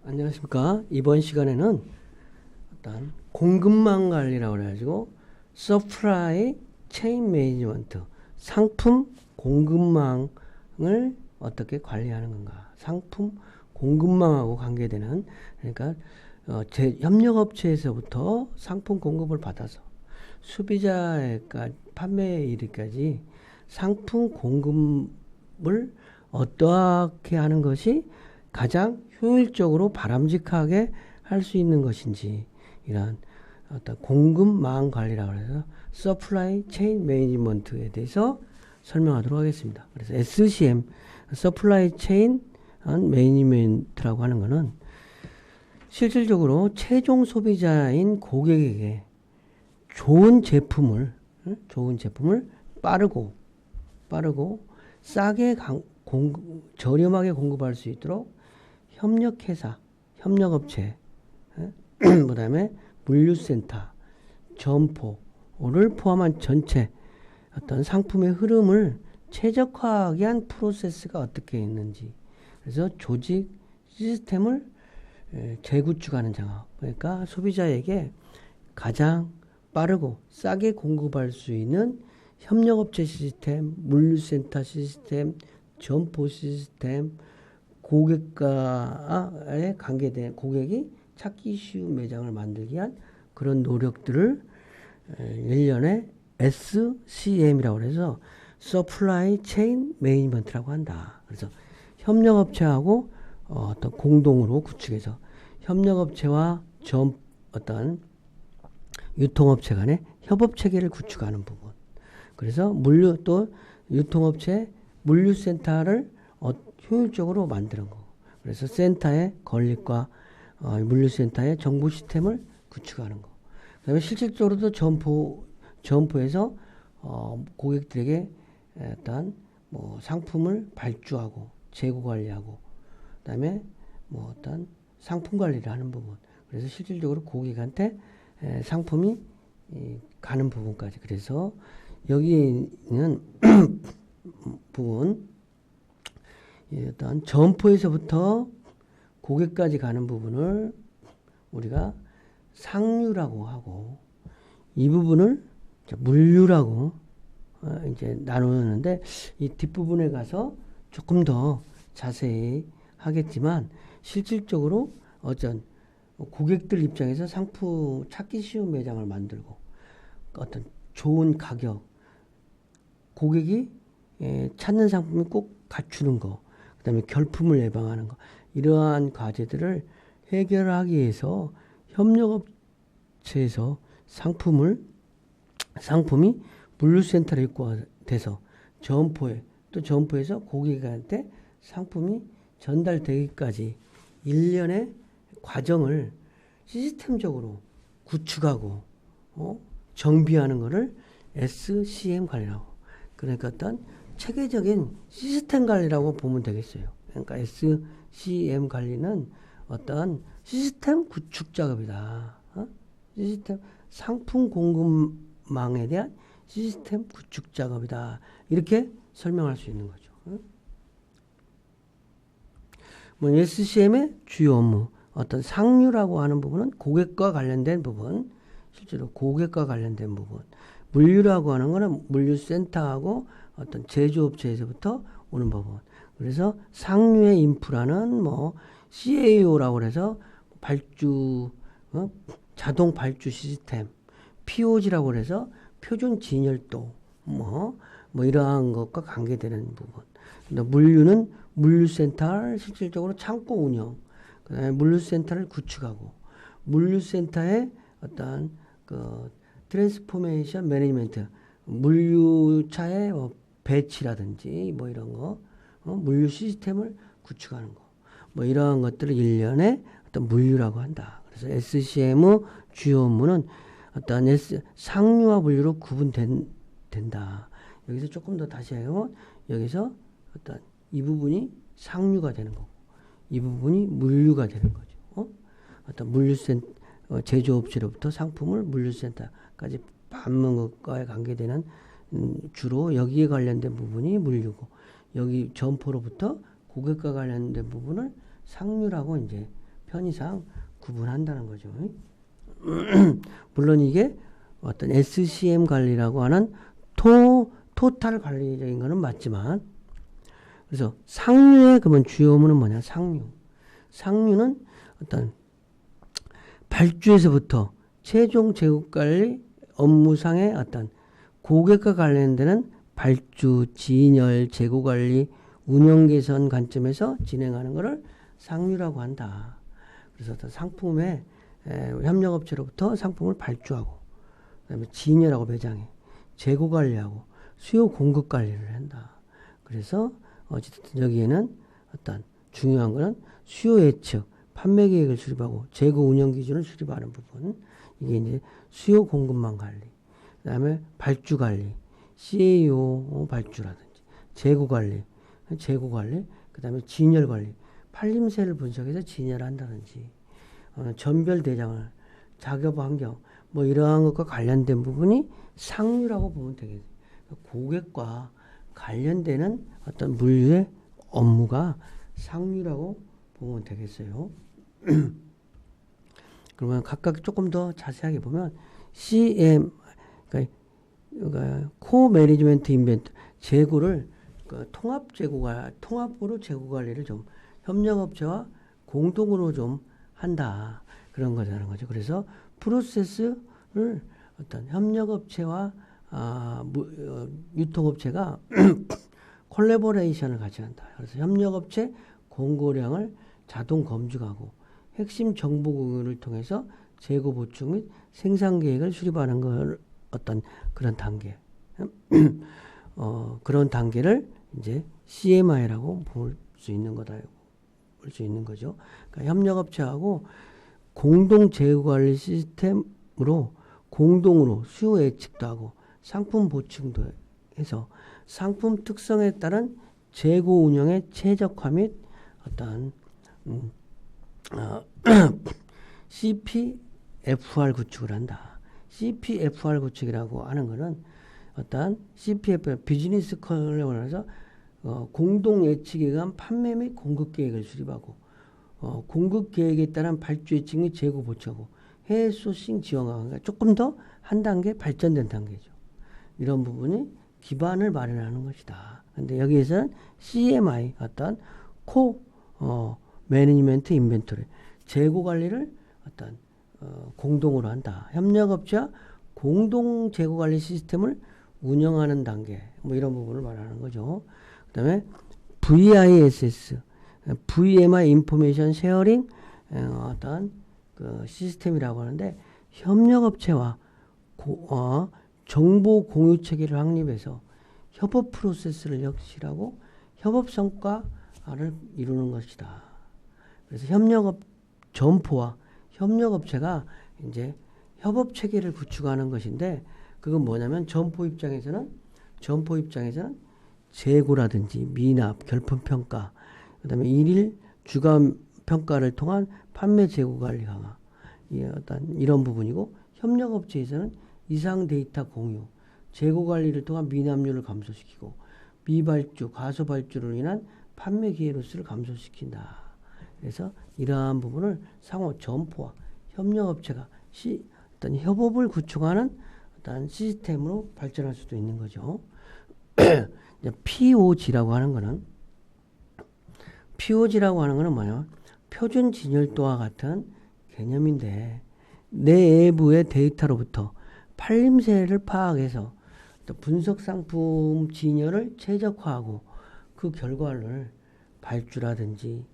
안녕하십니까. 이번 시간에는 일단 공급망 관리라고 그래가지고 서플라이 체인 매니지먼트, 상품 공급망을 어떻게 관리하는 건가. 상품 공급망하고 관계되는, 그러니까 협력업체에서부터 상품 공급을 받아서 소비자에까지 판매에 이르기까지 상품 공급을 어떻게 하는 것이 가장 효율적으로 바람직하게 할 수 있는 것인지, 이런 어떤 공급망 관리라고 해서 서플라이 체인 매니지먼트에 대해서 설명하도록 하겠습니다. 그래서 SCM, 서플라이 체인 매니지먼트라고 하는 것은 실질적으로 최종 소비자인 고객에게 좋은 제품을 빠르고 싸게 저렴하게 공급할 수 있도록 협력회사, 협력업체, 그 다음에 물류센터, 점포를 포함한 전체 어떤 상품의 흐름을 최적화하게 한 프로세스가 어떻게 있는지, 그래서 조직 시스템을 재구축하는 작업. 그러니까 소비자에게 가장 빠르고 싸게 공급할 수 있는 협력업체 시스템, 물류센터 시스템, 점포 시스템, 고객과의 관계된 고객이 찾기 쉬운 매장을 만들기 위한 그런 노력들을 1년에 SCM이라고 해서 서플라이 체인 매니지먼트라고 한다. 그래서 협력업체하고 어떤 공동으로 구축해서 협력업체와 어떤 유통업체 간의 협업 체계를 구축하는 부분. 그래서 또 유통업체 물류센터를 효율적으로 만드는 거. 그래서 센터의 건립과 물류센터의 정보 시스템을 구축하는 거. 그다음에 실질적으로도 점포에서 고객들에게 어떤 상품을 발주하고 재고 관리하고, 그다음에 어떤 상품 관리를 하는 부분. 그래서 실질적으로 고객한테 상품이 가는 부분까지. 그래서 여기 있는 부분, 일단 점포에서부터 고객까지 가는 부분을 우리가 상류라고 하고, 이 부분을 물류라고 이제 나누는데, 이 뒷부분에 가서 조금 더 자세히 하겠지만, 실질적으로 고객들 입장에서 상품 찾기 쉬운 매장을 만들고, 어떤 좋은 가격, 고객이 찾는 상품이 꼭 갖추는 거, 그 다음에 결품을 예방하는 거, 이러한 과제들을 해결하기 위해서 협력업체에서 상품이 물류센터로 입고돼서 점포에서 고객한테 상품이 전달되기까지 1년의 과정을 시스템적으로 구축하고 정비하는 것을 SCM 관리라고. 그러니까 어떤 체계적인 시스템 관리라고 보면 되겠어요. 그러니까 SCM 관리는 어떤 시스템 구축 작업이다. 시스템 상품 공급망에 대한 시스템 구축 작업이다. 이렇게 설명할 수 있는 거죠. SCM의 주요 업무, 어떤 상류라고 하는 부분은 고객과 관련된 부분, 실제로 고객과 관련된 부분. 물류라고 하는 거는 물류센터하고 어떤 제조업체에서부터 오는 부분. 그래서 상류의 인프라는 CAO라고 해서 자동 발주 시스템, POG라고 해서 표준 진열도, 이러한 것과 관계되는 부분. 물류는 물류센터를 실질적으로 창고 운영, 그다음에 물류센터를 구축하고, 물류센터의 어떤 트랜스포메이션 매니지먼트, 물류차의 배치라든지 이런 거, 물류 시스템을 구축하는 거, 이러한 것들을 1년에 어떤 물류라고 한다. 그래서 SCM의 주요 업무는 어떤 상류와 물류로 구분된다. 여기서 조금 더 다시 해요. 여기서 어떤 이 부분이 상류가 되는 거고, 이 부분이 물류가 되는 거죠. 어떤 제조업체로부터 상품을 물류센터까지 받는 것과에 관계되는 주로 여기에 관련된 부분이 물류고, 여기 점포로부터 고객과 관련된 부분을 상류라고 이제 편의상 구분한다는 거죠. 물론 이게 어떤 SCM 관리라고 하는 토탈 관리적인 거는 맞지만, 그래서 상류의 그러면 주요 의무는 뭐냐? 상류는 어떤 발주에서부터 최종 재고 관리 업무상의 어떤 고객과 관련되는 발주, 진열, 재고 관리, 운영 개선 관점에서 진행하는 것을 상류라고 한다. 그래서 어떤 상품의 협력업체로부터 상품을 발주하고, 그다음에 진열하고 매장에 재고 관리하고 수요 공급 관리를 한다. 그래서 어쨌든 여기에는 어떤 중요한 거는 수요 예측, 판매 계획을 수립하고 재고 운영 기준을 수립하는 부분, 이게 이제 수요 공급망 관리, 그다음에 발주 관리, CAO 발주라든지 재고 관리, 그다음에 진열 관리, 팔림새를 분석해서 진열한다든지, 전별 대장을 작업 환경 뭐 이러한 것과 관련된 부분이 상류라고 보면 되겠어요. 고객과 관련되는 어떤 물류의 업무가 상류라고 보면 되겠어요. 그러면 각각 조금 더 자세하게 보면 CM, 그러니까 코 매니지먼트 인벤트, 재고를 통합으로 재고 관리를 좀 협력업체와 공동으로 좀 한다, 그런 거라는 거죠. 그래서 프로세스를 어떤 협력업체와 유통업체가 콜래보레이션을 같이 한다. 그래서 협력업체 공고량을 자동 검증하고 핵심 정보 공유를 통해서 재고 보충 및 생산 계획을 수립하는 걸 어떤 그런 단계, 그런 단계를 이제 CMI라고 볼 수 있는 거다, 볼 수 있는 거죠. 그러니까 협력업체하고 공동 재고 관리 시스템으로 공동으로 수요 예측도 하고 상품 보충도 해서 상품 특성에 따른 재고 운영의 최적화 및 어떤 CPFR 구축을 한다. CPFR 구축이라고 하는 것은 어떤 CPFR 비즈니스 컬래버에서 공동 예측에 의한 판매 및 공급 계획을 수립하고 공급 계획에 따른 발주 예측 및 재고 보충하고 해외 소싱 지원하고, 그러니까 조금 더 한 단계 발전된 단계죠. 이런 부분이 기반을 마련하는 것이다. 근데 여기에서는 CMI 어떤 매니지먼트 인벤토리 재고 관리를 어떤 공동으로 한다. 협력업체와 공동 재고 관리 시스템을 운영하는 단계, 뭐 이런 부분을 말하는 거죠. 그다음에 VISS, VMI 인포메이션 쉐어링 어떤 그 시스템이라고 하는데, 협력업체와 정보 공유 체계를 확립해서 협업 프로세스를 혁신하고 협업 성과를 이루는 것이다. 그래서 점포와 협력업체가 이제 협업 체계를 구축하는 것인데, 그건 뭐냐면 점포 입장에서는 재고라든지 미납, 결품 평가, 그다음에 일일 주간 평가를 통한 판매 재고 관리 강화, 어떤 이런 부분이고, 협력업체에서는 이상 데이터 공유, 재고 관리를 통한 미납률을 감소시키고 미발주, 과소발주로 인한 판매 기회 로스를 감소시킨다. 그래서 이러한 부분을 상호 점포와 협력업체가 어떤 협업을 구축하는 어떤 시스템으로 발전할 수도 있는 거죠. POG라고 하는 거는 뭐냐? 표준 진열도와 같은 개념인데, 내부의 데이터로부터 팔림새를 파악해서 또 분석 상품 진열을 최적화하고 그 결과를 발주라든지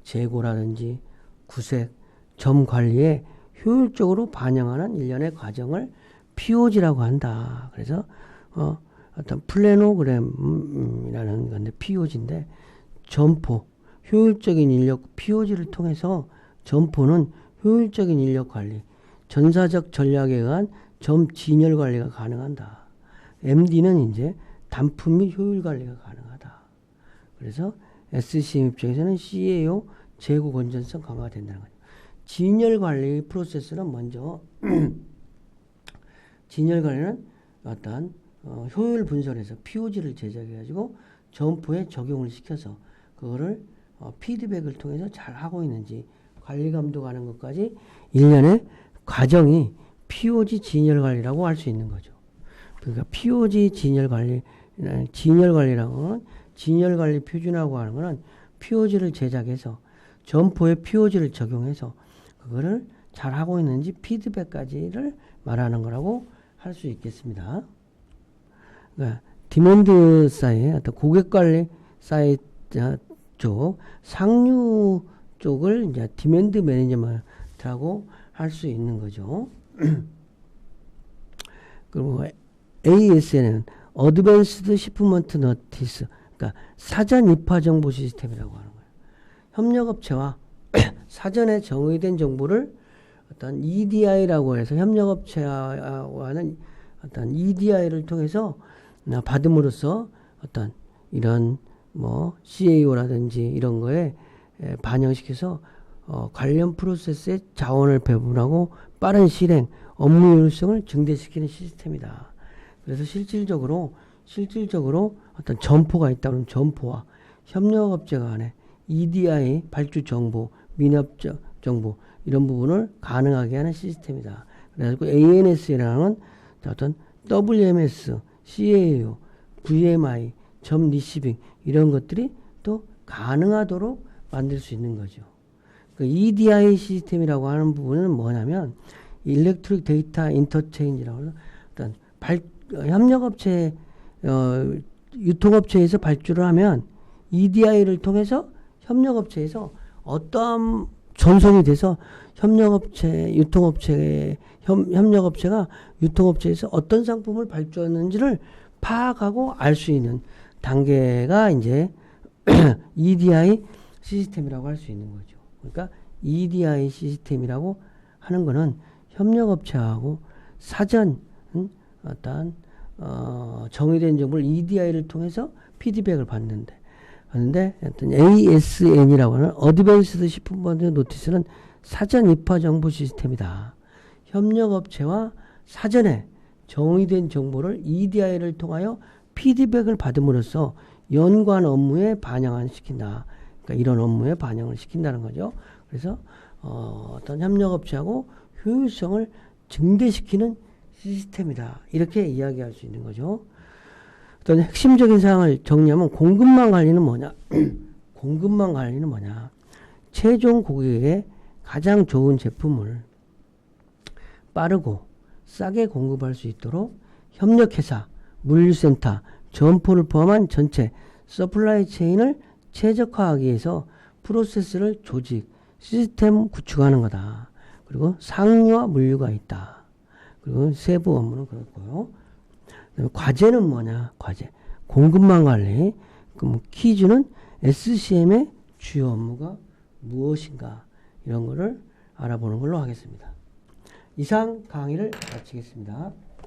재고라든지 구색, 점 관리에 효율적으로 반영하는 일련의 과정을 POG라고 한다. 그래서 어떤 플래노그램이라는 건데 POG인데, 점포 효율적인 인력 POG를 통해서 점포는 효율적인 인력 관리, 전사적 전략에 의한 점 진열 관리가 가능한다. MD는 이제 단품 및 효율 관리가 가능하다. 그래서 SCM 입장에서는 CAO 재고 건전성 강화가 된다는 거죠. 진열 관리 프로세스는 먼저 진열 관리는 어떤 효율 분석에서 POG를 제작해가지고 점포에 적용을 시켜서 그거를 피드백을 통해서 잘 하고 있는지 관리 감독하는 것까지 일련의 과정이 POG 진열 관리라고 할 수 있는 거죠. 그러니까 POG 진열 관리라는 거는 진열 관리 표준화고 하는 거는 POG를 제작해서 점포에 POG를 적용해서 그거를 잘 하고 있는지 피드백까지를 말하는 거라고 할 수 있겠습니다. 그러니까 디맨드 사이에 어떤 고객 관리 사이트 쪽 상류 쪽을 이제 디맨드 매니저먼트라고 할 수 있는 거죠. 그리고 ASN은 어드밴스드 시프먼트 너티스, 그러니까 사전 입화 정보 시스템이라고 하는 거예요. 협력업체와 사전에 정의된 정보를 어떤 EDI라고 해서 협력업체와는 어떤 EDI를 통해서 받음으로써 어떤 이런 뭐 CAO라든지 이런 거에 반영시켜서 관련 프로세스의 자원을 배분하고 빠른 실행, 업무 효율성을 증대시키는 시스템이다. 그래서 실질적으로 어떤 점포가 있다 그러면 점포와 협력업체 간에 EDI 발주 정보, 민업 정보 이런 부분을 가능하게 하는 시스템이다. 그래서 ANS라는 어떤 WMS, CAO, VMI, 점 리시빙 이런 것들이 또 가능하도록 만들 수 있는 거죠. 그 EDI 시스템이라고 하는 부분은 뭐냐면 일렉트릭 데이터 인터체인지라고 해서 어떤 협력업체 유통업체에서 발주를 하면 EDI를 통해서 협력업체에서 어떠한 전송이 돼서 협력업체가 유통업체에서 어떤 상품을 발주했는지를 파악하고 알 수 있는 단계가 이제 EDI 시스템이라고 할 수 있는 거죠. 그러니까 EDI 시스템이라고 하는 거는 협력업체하고 사전 어떤 정의된 정보를 EDI를 통해서 피드백을 받는데 어떤 ASN이라고 하는 어드밴스드 시프먼트 노티스는 사전 입화 정보 시스템이다. 협력업체와 사전에 정의된 정보를 EDI를 통하여 피드백을 받음으로써 연관 업무에 반영을 시킨다. 그러니까 이런 업무에 반영을 시킨다는 거죠. 그래서 어떤 협력업체하고 효율성을 증대시키는 시스템이다. 이렇게 이야기할 수 있는 거죠. 어떤 핵심적인 사항을 정리하면 공급망 관리는 뭐냐? 공급망 관리는 뭐냐? 최종 고객에게 가장 좋은 제품을 빠르고 싸게 공급할 수 있도록 협력회사, 물류센터, 점포를 포함한 전체 서플라이 체인을 최적화하기 위해서 프로세스를 조직, 시스템 구축하는 거다. 그리고 상류와 물류가 있다. 그리고 세부 업무는 그렇고요. 과제는 뭐냐? 과제. 공급망 관리. 그럼 퀴즈는 SCM의 주요 업무가 무엇인가? 이런 거를 알아보는 걸로 하겠습니다. 이상 강의를 마치겠습니다.